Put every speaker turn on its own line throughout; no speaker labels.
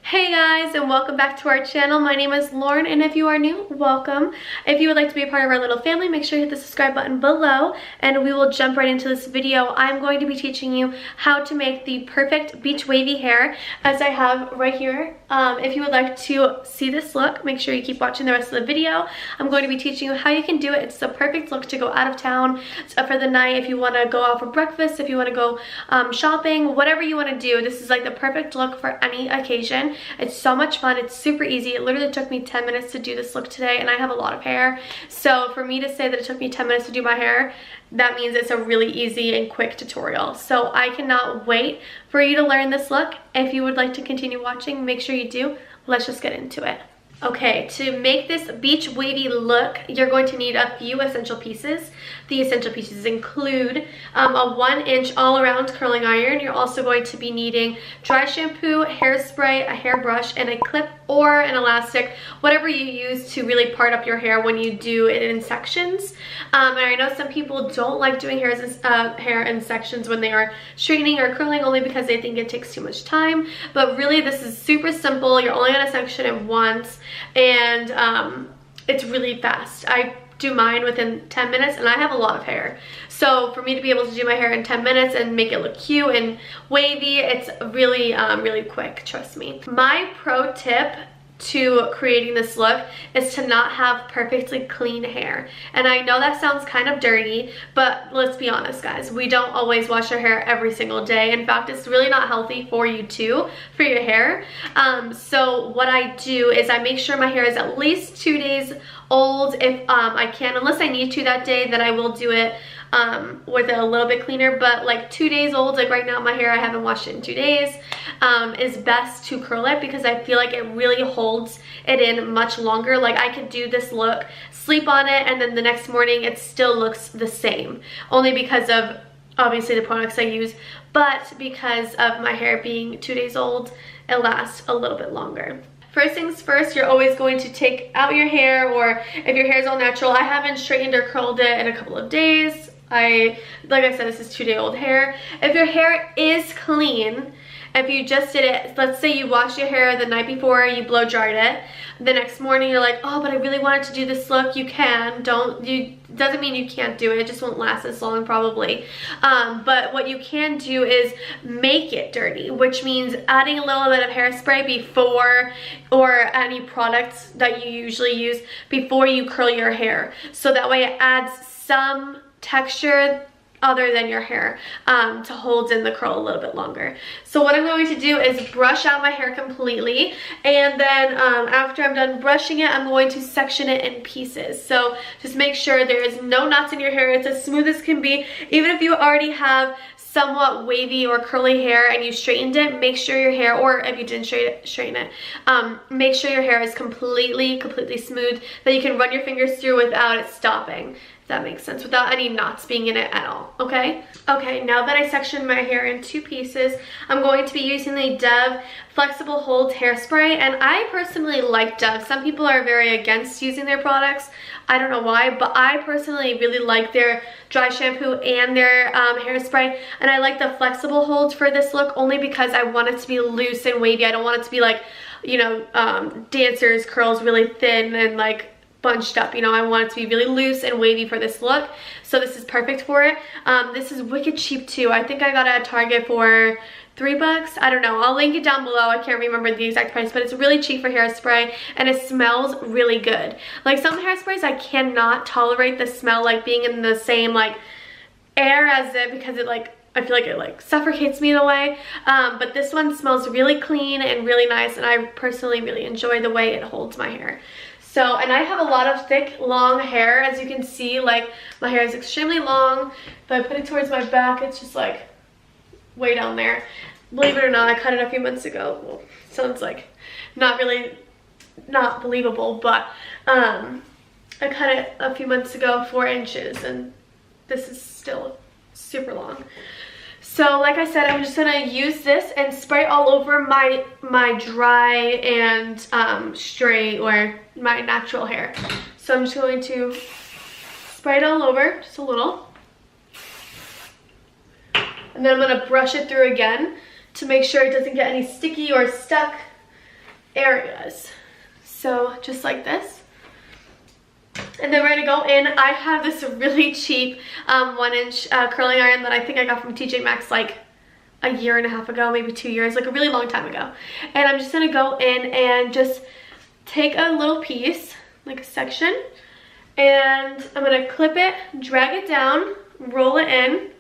Hey guys, and welcome back to our channel. My name is Lauren, and if you are new, welcome. If you would like to be a part of our little family, make sure you hit the subscribe button below, and we will jump right into this video. I'm going to be teaching you how to make the perfect beach wavy hair, as I have right here. If you would like to see this look, make sure you keep watching the rest of the video. I'm going to be teaching you how you can do it. It's the perfect look to go out of town for the night, if you want to go out for breakfast, if you want to go shopping, whatever you want to do. This is like the perfect look for any occasion. It's so much fun. It's super easy. It literally took me 10 minutes to do this look today, and I have a lot of hair. So for me to say that it took me 10 minutes to do my hair, that means it's a really easy and quick tutorial. So I cannot wait for you to learn this look. If you would like to continue watching, make sure you do. Let's just get into it. Okay, to make this beach wavy look, you're going to need a few essential pieces. The essential pieces include a 1-inch all-around curling iron. You're also going to be needing dry shampoo, hairspray, a hairbrush, and a clip or an elastic, whatever you use to really part up your hair when you do it in sections. And I know some people don't like doing hair in sections when they are straightening or curling, only because they think it takes too much time. But really, this is super simple. You're only going to section it once, and it's really fast. I do mine within 10 minutes, and I have a lot of hair. So for me to be able to do my hair in 10 minutes and make it look cute and wavy, it's really, really quick, trust me. My pro tip to creating this look is to not have perfectly clean hair. And I know that sounds kind of dirty, but let's be honest, guys, we don't always wash our hair every single day. In fact, it's really not healthy for you too, for your hair. So what I do is I make sure my hair is at least 2 days old if I can. Unless I need to that day, then I will do it with it a little bit cleaner. But like 2 days old, like right now my hair, I haven't washed it in 2 days, is best to curl it, because I feel like it really holds it in much longer. Like I could do this look, sleep on it, and then the next morning it still looks the same, only because of obviously the products I use, but because of my hair being 2 days old, it lasts a little bit longer. First things first, you're always going to take out your hair, or if your hair is all natural. I haven't straightened or curled it in a couple of days. Like I said, this is 2-day-old hair. If your hair is clean, if you just did it, let's say you washed your hair the night before, you blow dried it, the next morning you're like, oh, but I really wanted to do this look. You can. Doesn't mean you can't do it. It just won't last as long probably. But what you can do is make it dirty, which means adding a little bit of hairspray before, or any products that you usually use before you curl your hair. So that way it adds some texture other than your hair to hold in the curl a little bit longer. So what I'm going to do is brush out my hair completely, and then after I'm done brushing it, I'm going to section it in pieces. So just make sure there is no knots in your hair. It's as smooth as can be. Even if you already have somewhat wavy or curly hair and you straightened it, make sure your hair, or if you didn't straighten it, make sure your hair is completely smooth, that you can run your fingers through without it stopping. That makes sense, without any knots being in it at all, okay? Okay, now that I sectioned my hair in 2 pieces, I'm going to be using the Dove Flexible Hold Hairspray, and I personally like Dove. Some people are very against using their products. I don't know why, but I personally really like their dry shampoo and their hairspray, and I like the flexible hold for this look only because I want it to be loose and wavy. I don't want it to be like, you know, dancers' curls, really thin and like bunched up. You know, I want it to be really loose and wavy for this look, so this is perfect for it. This is wicked cheap too. I think I got it at Target for $3. I don't know. I'll link it down below. I can't remember the exact price, but it's really cheap for hairspray, and it smells really good. Like some hairsprays, I cannot tolerate the smell, like being in the same like air as it, because it like, I feel like it like suffocates me in a way. But this one smells really clean and really nice, and I personally really enjoy the way it holds my hair. So, and I have a lot of thick, long hair. As you can see, like my hair is extremely long. If I put it towards my back, it's just like way down there. Believe it or not, I cut it a few months ago. Well, sounds like not believable, but I cut it a few months ago, 4 inches, and this is still super long. So like I said, I'm just gonna use this and spray all over my dry and straight, or my natural hair. So I'm just going to spray it all over, just a little. And then I'm gonna brush it through again to make sure it doesn't get any sticky or stuck areas. So just like this. And then we're gonna go in. I have this really cheap 1-inch curling iron that I think I got from TJ Maxx like a year and a half ago, maybe 2 years, like a really long time ago. And I'm just gonna go in and just take a little piece, like a section, and I'm gonna clip it, drag it down, roll it in,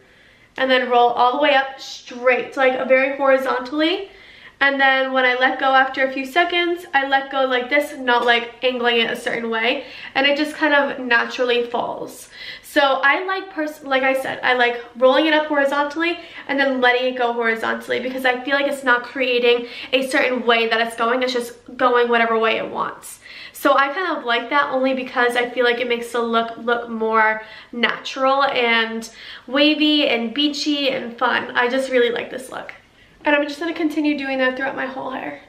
and then roll all the way up straight, like very horizontally. And then when I let go after a few seconds, I let go like this, not like angling it a certain way, and it just kind of naturally falls. So I like I said, I like rolling it up horizontally and then letting it go horizontally, because I feel like it's not creating a certain way that it's going, it's just going whatever way it wants. So I kind of like that only because I feel like it makes the look more natural and wavy and beachy and fun. I just really like this look. And I'm just going to continue doing that throughout my whole hair.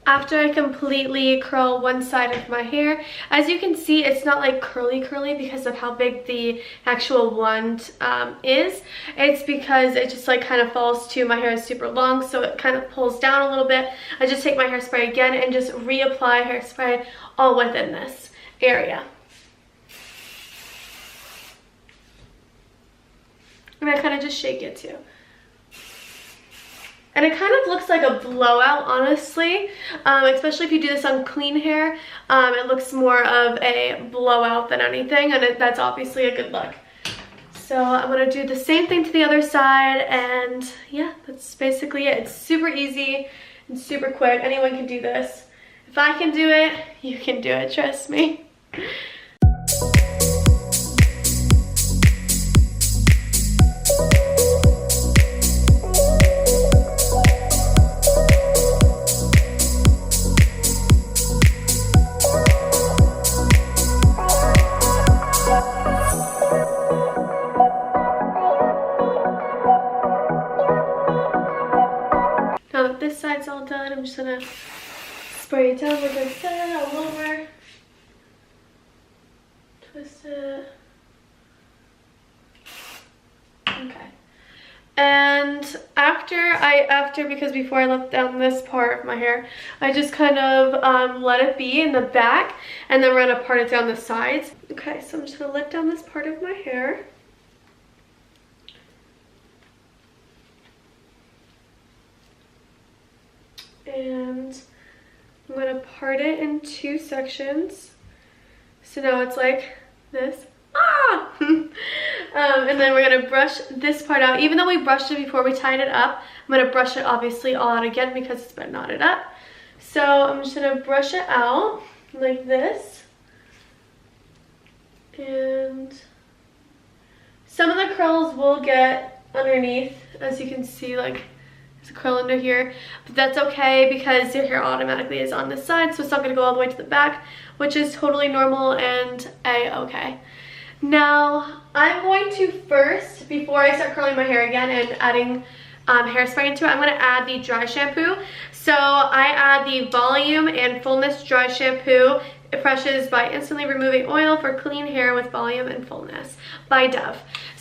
After I completely curl one side of my hair, as you can see, it's not like curly because of how big the actual wand is. It's because it just like kind of falls to, my hair is super long, so it kind of pulls down a little bit. I just take my hairspray again and just reapply hairspray all within this area. And I kind of just shake it too. And it kind of looks like a blowout, honestly, especially if you do this on clean hair. It looks more of a blowout than anything, and that's obviously a good look. So I'm going to do the same thing to the other side, and yeah, that's basically it. It's super easy and super quick. Anyone can do this. If I can do it, you can do it, trust me. Now that this side's all done, I'm just gonna spray it down like I said, all over. Twist it. Okay. And because before I let down this part of my hair, I just kind of let it be in the back, and then we're gonna part it down the sides. Okay, so I'm just gonna let down this part of my hair. And I'm going to part it in 2 sections. So now it's like this. Ah! And then we're going to brush this part out. Even though we brushed it before we tied it up, I'm going to brush it obviously all out again because it's been knotted up. So I'm just going to brush it out like this. And some of the curls will get underneath, as you can see, like there's a curl under here, but that's okay because your hair automatically is on this side, so it's not going to go all the way to the back, which is totally normal and a-okay. Now I'm going to first, before I start curling my hair again and adding hairspray into it, I'm going to add the dry shampoo. So I add the Volume and Fullness Dry Shampoo. It freshes by instantly removing oil for clean hair with volume and fullness by Dove.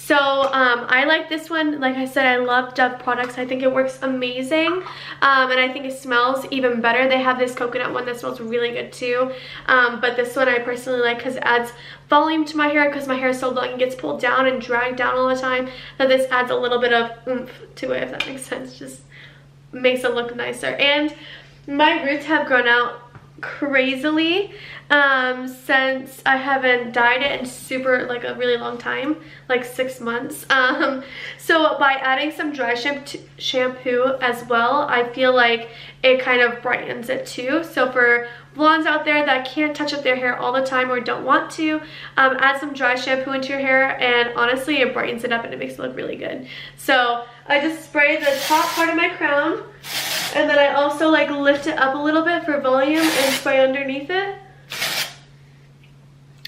So I like this one. Like I said, I love Dove products. I think it works amazing, and I think it smells even better. They have this coconut one that smells really good too, but this one I personally like because it adds volume to my hair, because my hair is so long and gets pulled down and dragged down all the time, that this adds a little bit of oomph to it, if that makes sense. Just makes it look nicer. And my roots have grown out crazily since I haven't dyed it in like a really long time, like 6 months. So by adding some dry shampoo as well, I feel like it kind of brightens it too. So for blondes out there that can't touch up their hair all the time or don't want to, add some dry shampoo into your hair, and honestly it brightens it up and it makes it look really good. So I just spray the top part of my crown, and then I also like lift it up a little bit for volume and spray underneath it.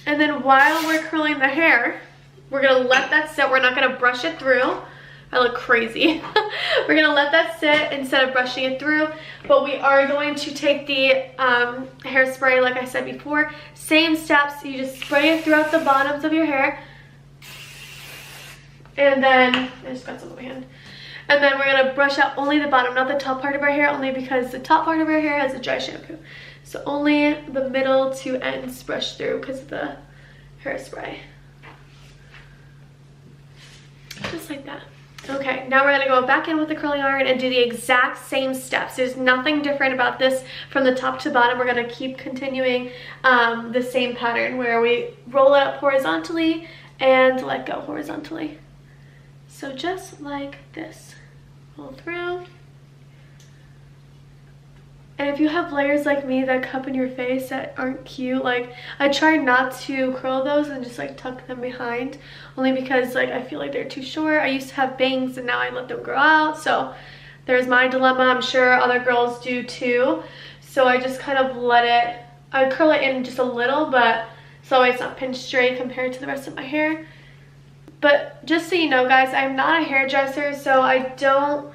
And then while we're curling the hair, we're gonna let that sit. We're not gonna brush it through. I look crazy. We're gonna let that sit instead of brushing it through, but we are going to take the hairspray, like I said before. Same steps, you just spray it throughout the bottoms of your hair. And then, I just got some on my hand. And then we're gonna brush out only the bottom, not the top part of our hair, only because the top part of our hair has a dry shampoo. So only the middle two ends brush through because of the hairspray. Just like that. Okay, now we're gonna go back in with the curling iron and do the exact same steps. There's nothing different about this from the top to bottom. We're gonna keep continuing the same pattern where we roll it up horizontally and let go horizontally. So just like this. Pull through. And if you have layers like me that cup in your face that aren't cute, like I try not to curl those and just like tuck them behind, only because like I feel like they're too short. I used to have bangs and now I let them grow out, so there's my dilemma. I'm sure other girls do too. So I just kind of let it, I curl it in just a little, but so it's not pinched straight compared to the rest of my hair. But just so you know guys, I'm not a hairdresser, so I don't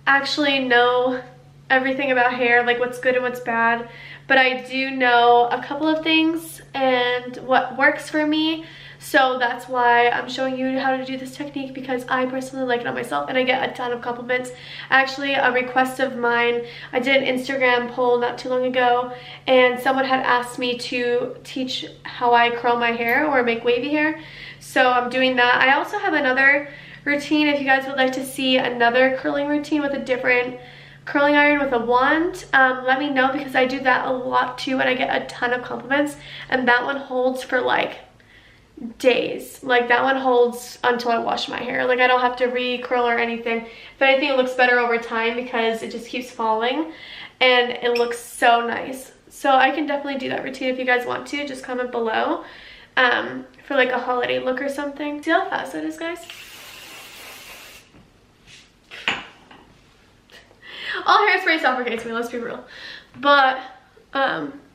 actually know everything about hair, like what's good and what's bad, but I do know a couple of things and what works for me. So that's why I'm showing you how to do this technique, because I personally like it on myself and I get a ton of compliments. Actually, a request of mine, I did an Instagram poll not too long ago and someone had asked me to teach how I curl my hair or make wavy hair. So I'm doing that. I also have another routine if you guys would like to see another curling routine with a different curling iron with a wand. Let me know, because I do that a lot too and I get a ton of compliments, and that one holds for like days. Like that one holds until I wash my hair. Like I don't have to re-curl or anything. If anything, it looks better over time because it just keeps falling and it looks so nice. So I can definitely do that routine if you guys want to. Just comment below for like a holiday look or something. See how fast that is, guys? All hairspray suffocates me, let's be real. But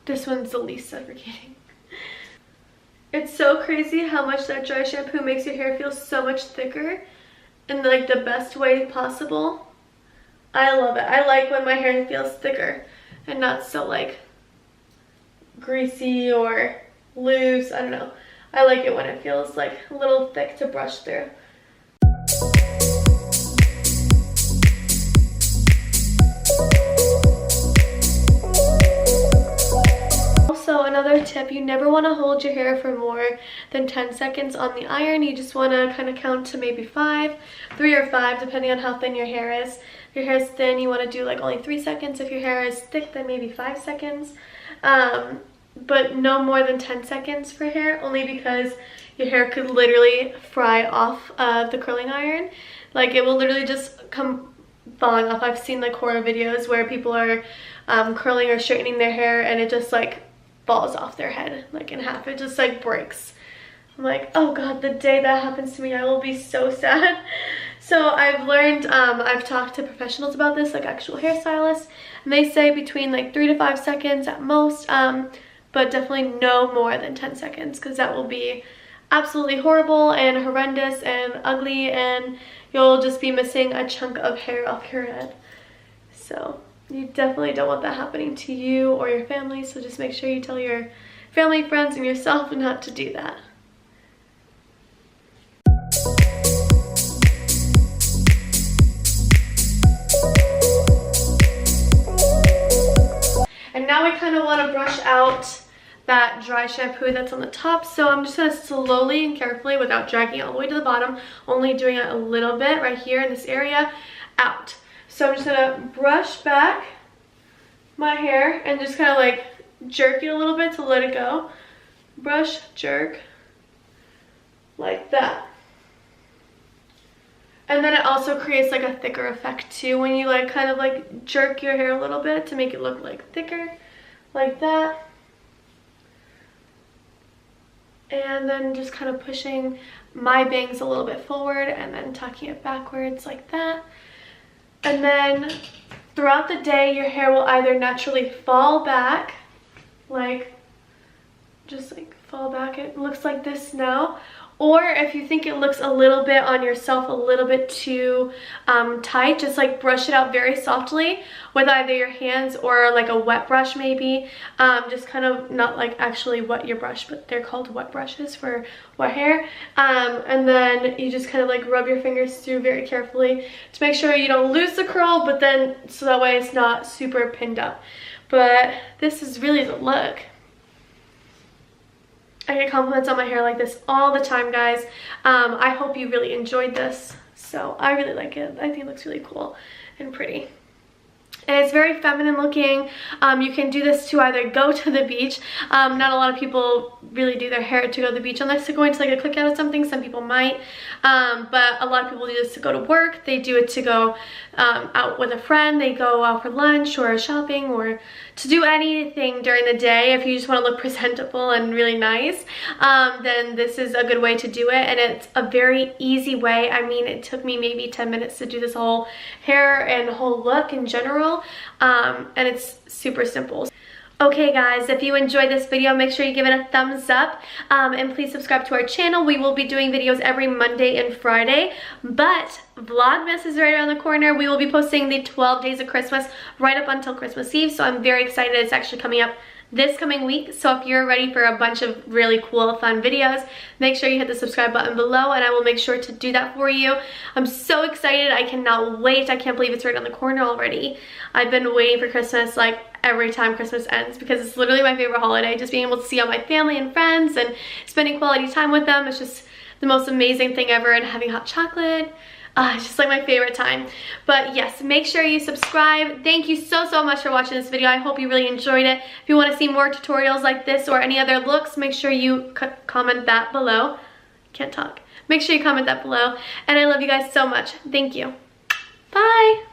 this one's the least suffocating. It's so crazy how much that dry shampoo makes your hair feel so much thicker in like the best way possible. I love it. I like when my hair feels thicker and not so like greasy or loose. I don't know. I like it when it feels like a little thick to brush through. Also, another tip, you never want to hold your hair for more than 10 seconds on the iron. You just want to kind of count to maybe 3 or 5, depending on how thin your hair is. If your hair is thin, you want to do like only 3 seconds. If your hair is thick, then maybe 5 seconds. But no more than 10 seconds for hair, only because your hair could literally fry off the curling iron. Like it will literally just come falling off. I've seen like horror videos where people are curling or straightening their hair and it just like falls off their head like in half. It just like breaks. I'm like, oh god, the day that happens to me I will be so sad. So I've learned, I've talked to professionals about this, like actual hairstylists, and they say between like 3 to 5 seconds at most, but definitely no more than 10 seconds, because that will be absolutely horrible and horrendous and ugly, and you'll just be missing a chunk of hair off your head. So you definitely don't want that happening to you or your family, so just make sure you tell your family, friends, and yourself not to do that. I kind of want to brush out that dry shampoo that's on the top, so I'm just going to slowly and carefully, without dragging it all the way to the bottom, only doing it a little bit right here in this area, out. So I'm just going to brush back my hair and just kind of like jerk it a little bit to let it go. Brush, jerk, like that. And then it also creates like a thicker effect too when you like kind of like jerk your hair a little bit to make it look like thicker, like that. And then just kind of pushing my bangs a little bit forward and then tucking it backwards like that. And then throughout the day, your hair will either naturally fall back, like just like fall back, it looks like this now, or if you think it looks a little bit on yourself a little bit too tight, just like brush it out very softly with either your hands or like a wet brush maybe. Just kind of not like actually wet your brush, but they're called wet brushes for wet hair. And then you just kind of like rub your fingers through very carefully to make sure you don't lose the curl, but then so that way it's not super pinned up. But this is really the look. I get compliments on my hair like this all the time, guys. I hope you really enjoyed this. So I really like it. I think it looks really cool and pretty. And it's very feminine looking. You can do this to either go to the beach. Not a lot of people really do their hair to go to the beach unless they're going to like a cookout or something. Some people might. But a lot of people do this to go to work. They do it to go out with a friend. They go out for lunch or shopping or to do anything during the day. If you just want to look presentable and really nice, then this is a good way to do it. And it's a very easy way. I mean, it took me maybe 10 minutes to do this whole hair and whole look in general. And it's super simple. Okay guys, if you enjoyed this video, make sure you give it a thumbs up, and please subscribe to our channel. We will be doing videos every Monday and Friday, but Vlogmas is right around the corner. We will be posting the 12 days of Christmas right up until Christmas Eve, so I'm very excited. It's actually coming up this coming week, so if you're ready for a bunch of really cool fun videos, make sure you hit the subscribe button below and I will make sure to do that for you. I'm so excited. I cannot wait. I can't believe it's right on the corner already. I've been waiting for Christmas like every time Christmas ends because it's literally my favorite holiday. Just being able to see all my family and friends and spending quality time with them. It's just the most amazing thing ever, and having hot chocolate. It's just like my favorite time. But yes, make sure you subscribe. Thank you so much for watching this video. I hope you really enjoyed it. If you want to see more tutorials like this or any other looks, make sure you comment that below. Can't talk. Make sure you comment that below. And I love you guys so much. Thank you. Bye.